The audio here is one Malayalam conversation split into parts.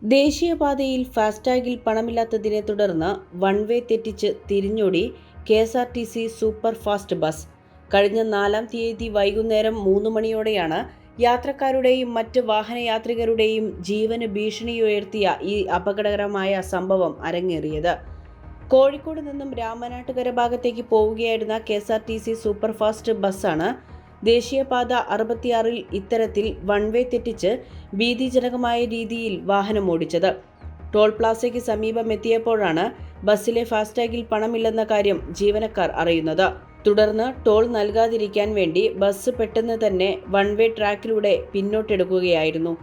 ദേശീയപാതയിൽ ഫാസ്ടാഗിൽ പണമില്ലാത്തതിനെ തുടർന്ന് വൺ വേ തെറ്റിച്ച് തിരിഞ്ഞോടി കെ.എസ്.ആർ.ടി.സി സൂപ്പർ ഫാസ്റ്റ് ബസ്. കഴിഞ്ഞ 4-ാം തീയതി വൈകുന്നേരം 3 മണിയോടെയാണ് യാത്രക്കാരുടെയും മറ്റ് വാഹനയാത്രികരുടെയും ജീവന് ഭീഷണിയുയർത്തിയ ഈ അപകടകരമായ സംഭവം അരങ്ങേറിയത്. കോഴിക്കോട് നിന്നും രാമനാട്ടുകര ഭാഗത്തേക്ക് പോവുകയായിരുന്ന കെ.എസ്.ആർ.ടി.സി സൂപ്പർ ഫാസ്റ്റ് ബസ്സാണ് ദേശീയപാത 66-ൽ ഇത്തരത്തിൽ വൺ വേ തെറ്റിച്ച് ഭീതിജനകമായ രീതിയിൽ വാഹനമോടിച്ചത്. ടോൾ പ്ലാസയ്ക്ക് സമീപം എത്തിയപ്പോഴാണ് ബസ്സിലെ ഫാസ്ടാഗിൽ പണമില്ലെന്ന കാര്യം ജീവനക്കാർ അറിയുന്നത്. തുടർന്ന് ടോൾ നൽകാതിരിക്കാൻ വേണ്ടി ബസ് പെട്ടെന്ന് തന്നെ വൺ വേ ട്രാക്കിലൂടെ പിന്നോട്ടെടുക്കുകയായിരുന്നു.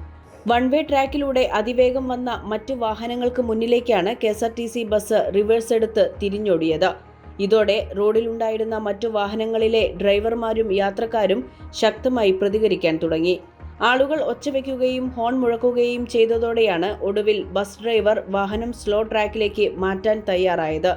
വൺ വേ ട്രാക്കിലൂടെ അതിവേഗം വന്ന മറ്റ് വാഹനങ്ങൾക്ക് മുന്നിലേക്കാണ് കെ.എസ്.ആർ.ടി.സി ബസ് റിവേഴ്സ് എടുത്ത് തിരിഞ്ഞോടിയത്. ഇതോടെ റോഡിലുണ്ടായിരുന്ന മറ്റു വാഹനങ്ങളിലെ ഡ്രൈവർമാരും യാത്രക്കാരും ശക്തമായി പ്രതികരിക്കാൻ തുടങ്ങി. ആളുകൾ ഒച്ചവെക്കുകയും ഹോൺ മുഴക്കുകയും ചെയ്തതോടെയാണ് ഒടുവിൽ ബസ് ഡ്രൈവർ വാഹനം സ്ലോ ട്രാക്കിലേക്ക് മാറ്റാൻ തയ്യാറായത്.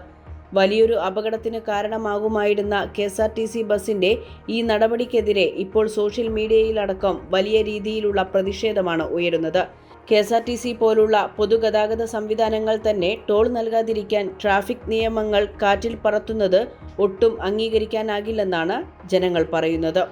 വലിയൊരു അപകടത്തിന് കാരണമാകുമായിരുന്ന കെ.എസ്.ആർ.ടി.സി ബസിന്റെ ഈ നടപടിക്കെതിരെ ഇപ്പോൾ സോഷ്യൽ മീഡിയയിലടക്കം വലിയ രീതിയിലുള്ള പ്രതിഷേധമാണ് ഉയരുന്നത്. കെ.എസ്.ആർ.ടി.സി പോലുള്ള പൊതുഗതാഗത സംവിധാനങ്ങൾ തന്നെ ടോൾ നൽകാതിരിക്കാൻ ട്രാഫിക് നിയമങ്ങൾ കാറ്റിൽ പറത്തുന്നത് ഒട്ടും അംഗീകരിക്കാനാകില്ലെന്നാണ് ജനങ്ങൾ പറയുന്നത്.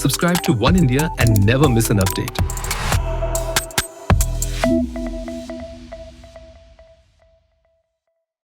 Subscribe to One India and never miss an update.